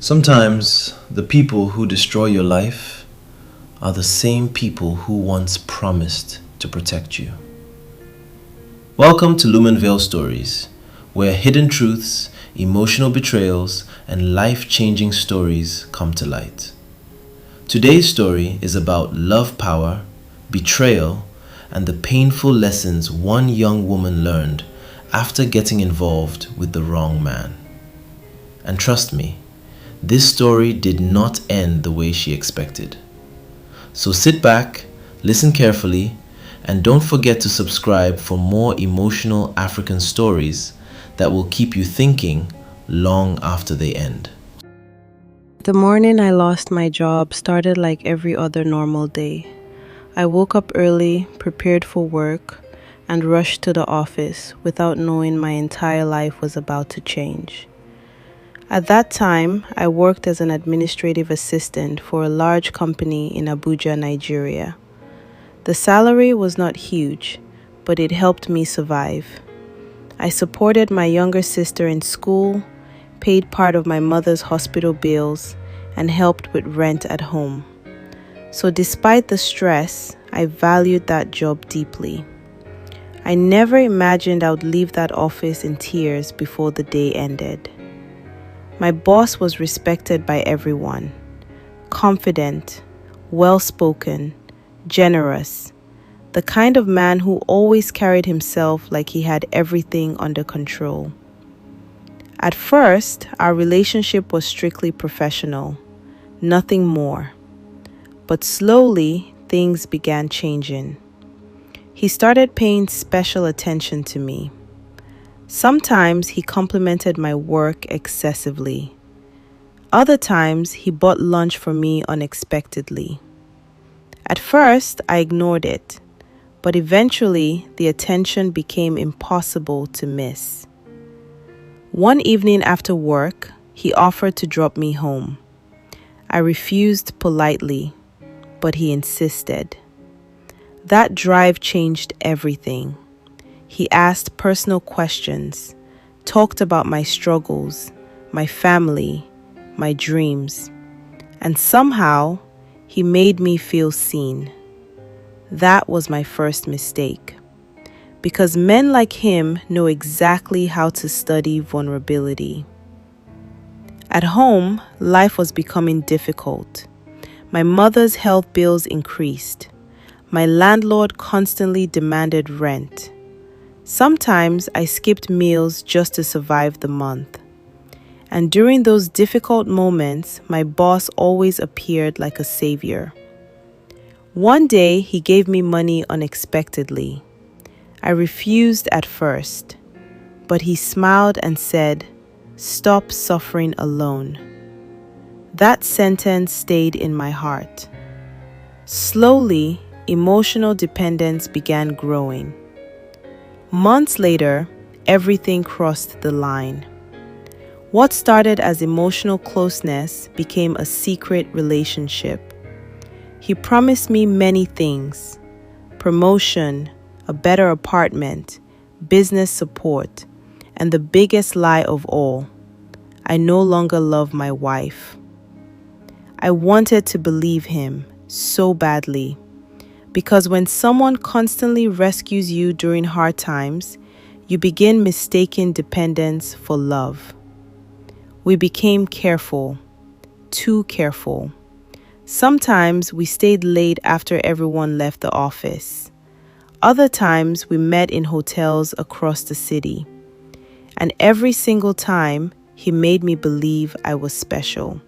Sometimes the people who destroy your life are the same people who once promised to protect you. Welcome to Lumenveil Stories, where hidden truths, emotional betrayals, and life-changing stories come to light. Today's story is about love power, betrayal, and the painful lessons one young woman learned after getting involved with the wrong man. And trust me, this story did not end the way she expected. So sit back, listen carefully, and don't forget to subscribe for more emotional African stories that will keep you thinking long after they end. The morning I lost my job started like every other normal day. I woke up early, prepared for work, and rushed to the office without knowing my entire life was about to change. At that time, I worked as an administrative assistant for a large company in Abuja, Nigeria. The salary was not huge, but it helped me survive. I supported my younger sister in school, paid part of my mother's hospital bills, and helped with rent at home. So despite the stress, I valued that job deeply. I never imagined I would leave that office in tears before the day ended. My boss was respected by everyone, confident, well-spoken, generous, the kind of man who always carried himself like he had everything under control. At first, our relationship was strictly professional, nothing more. But slowly, things began changing. He started paying special attention to me. Sometimes he complimented my work excessively. Other times he bought lunch for me unexpectedly. At first I ignored it, but eventually the attention became impossible to miss. One evening after work, he offered to drop me home. I refused politely, but he insisted. That drive changed everything. He asked personal questions, talked about my struggles, my family, my dreams, and somehow he made me feel seen. That was my first mistake, because men like him know exactly how to study vulnerability. At home, life was becoming difficult. My mother's health bills increased. My landlord constantly demanded rent. Sometimes I skipped meals just to survive the month. And during those difficult moments, my boss always appeared like a savior. One day, he gave me money unexpectedly. I refused at first, but he smiled and said, "Stop suffering alone." That sentence stayed in my heart. Slowly, emotional dependence began growing. Months later, everything crossed the line. What started as emotional closeness became a secret relationship. He promised me many things: promotion, a better apartment, business support, and the biggest lie of all, I no longer love my wife. I wanted to believe him so badly. Because when someone constantly rescues you during hard times, you begin mistaking dependence for love. We became careful, too careful. Sometimes we stayed late after everyone left the office. Other times we met in hotels across the city. And every single time, he made me believe I was special.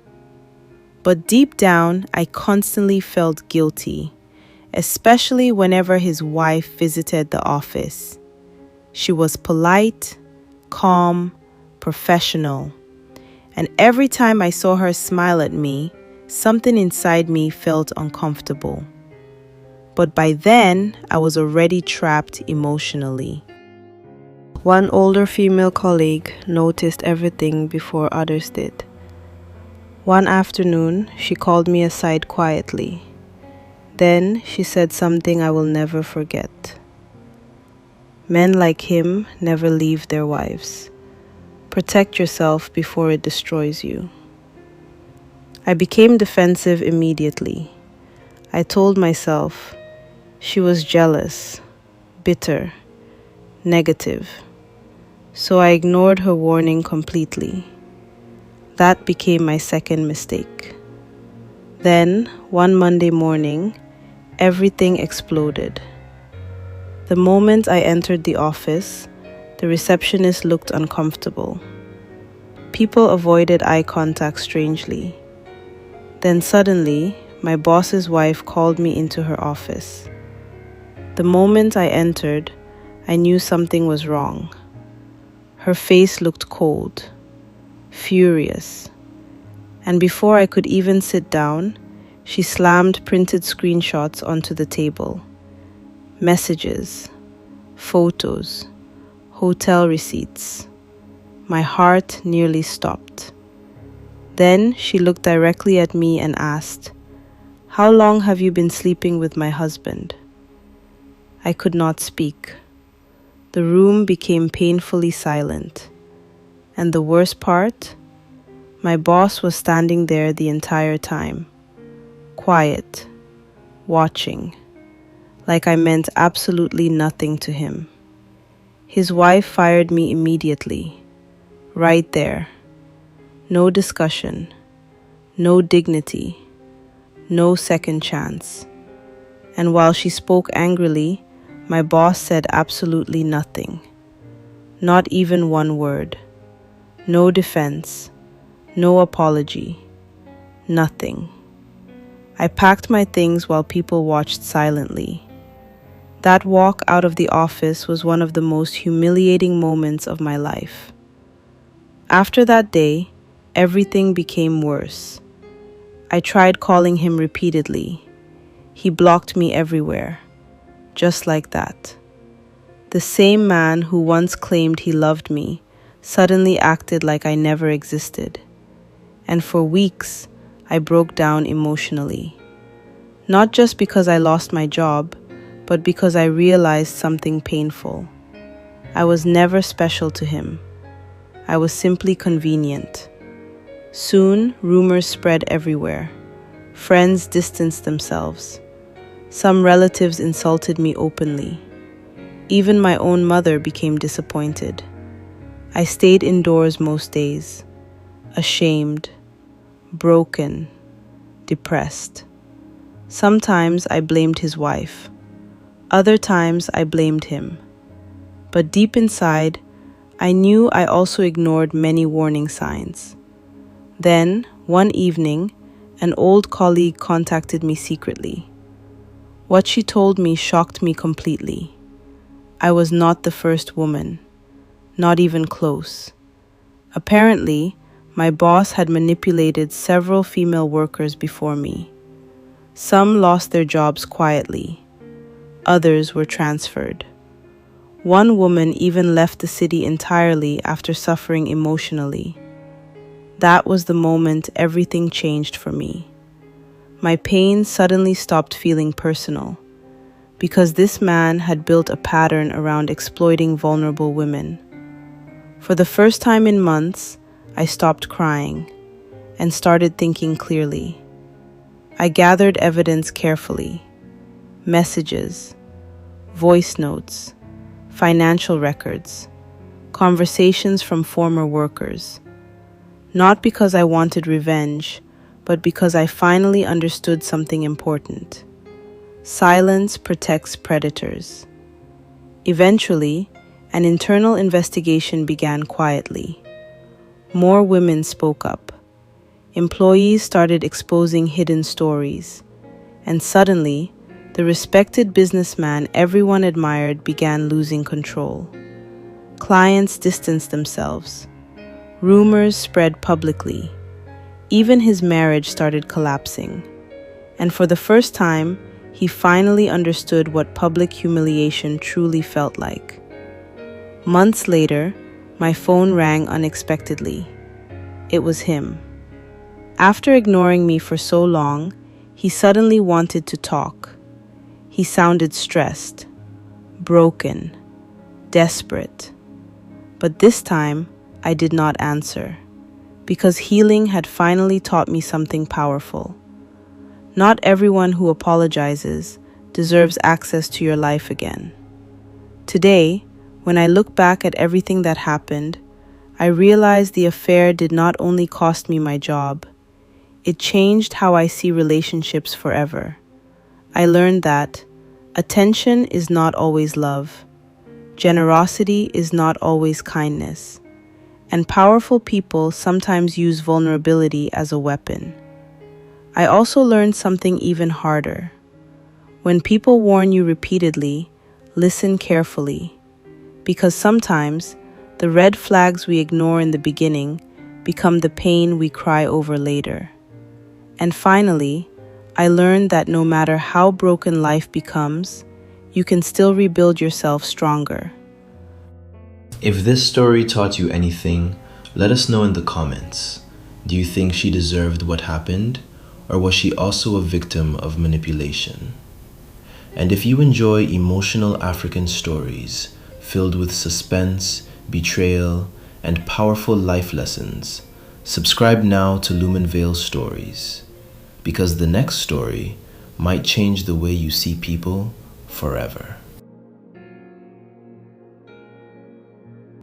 But deep down, I constantly felt guilty, especially whenever his wife visited the office. She was polite, calm, professional, and every time I saw her smile at me, something inside me felt uncomfortable. But by then, I was already trapped emotionally. One older female colleague noticed everything before others did. One afternoon, she called me aside quietly. Then she said something I will never forget. Men like him never leave their wives. Protect yourself before it destroys you. I became defensive immediately. I told myself she was jealous, bitter, negative. So I ignored her warning completely. That became my second mistake. Then, one Monday morning, everything exploded. The moment I entered the office, the receptionist looked uncomfortable. People avoided eye contact strangely. Then suddenly, my boss's wife called me into her office. The moment I entered, I knew something was wrong. Her face looked cold, furious, and before I could even sit down, she slammed printed screenshots onto the table. Messages, photos, hotel receipts. My heart nearly stopped. Then she looked directly at me and asked, "How long have you been sleeping with my husband?" I could not speak. The room became painfully silent. And the worst part? My boss was standing there the entire time, quiet, watching, like I meant absolutely nothing to him. His wife fired me immediately, right there. No discussion, no dignity, no second chance. And while she spoke angrily, my boss said absolutely nothing. Not even one word. No defense. No apology. Nothing. I packed my things while people watched silently. That walk out of the office was one of the most humiliating moments of my life. After that day, everything became worse. I tried calling him repeatedly. He blocked me everywhere, just like that. The same man who once claimed he loved me suddenly acted like I never existed. And for weeks, I broke down emotionally. Not just because I lost my job, but because I realized something painful. I was never special to him. I was simply convenient. Soon, rumors spread everywhere. Friends distanced themselves. Some relatives insulted me openly. Even my own mother became disappointed. I stayed indoors most days, ashamed, broken, depressed. Sometimes I blamed his wife. Other times I blamed him. But deep inside, I knew I also ignored many warning signs. Then, one evening, an old colleague contacted me secretly. What she told me shocked me completely. I was not the first woman, not even close. Apparently, my boss had manipulated several female workers before me. Some lost their jobs quietly. Others were transferred. One woman even left the city entirely after suffering emotionally. That was the moment everything changed for me. My pain suddenly stopped feeling personal, because this man had built a pattern around exploiting vulnerable women. For the first time in months, I stopped crying and started thinking clearly. I gathered evidence carefully: messages, voice notes, financial records, conversations from former workers. Not because I wanted revenge, but because I finally understood something important. Silence protects predators. Eventually, an internal investigation began quietly. More women spoke up. Employees started exposing hidden stories. And suddenly, the respected businessman everyone admired began losing control. Clients distanced themselves. Rumors spread publicly. Even his marriage started collapsing. And for the first time, he finally understood what public humiliation truly felt like. Months later, my phone rang unexpectedly. It was him. After ignoring me for so long, he suddenly wanted to talk. He sounded stressed, broken, desperate. But this time, I did not answer, because healing had finally taught me something powerful. Not everyone who apologizes deserves access to your life again. Today, when I look back at everything that happened, I realize the affair did not only cost me my job, it changed how I see relationships forever. I learned that attention is not always love, generosity is not always kindness, and powerful people sometimes use vulnerability as a weapon. I also learned something even harder. When people warn you repeatedly, listen carefully, because sometimes the red flags we ignore in the beginning become the pain we cry over later. And finally, I learned that no matter how broken life becomes, you can still rebuild yourself stronger. If this story taught you anything, let us know in the comments. Do you think she deserved what happened, or was she also a victim of manipulation? And if you enjoy emotional African stories filled with suspense, betrayal, and powerful life lessons, subscribe now to Lumenveil Stories, because the next story might change the way you see people forever.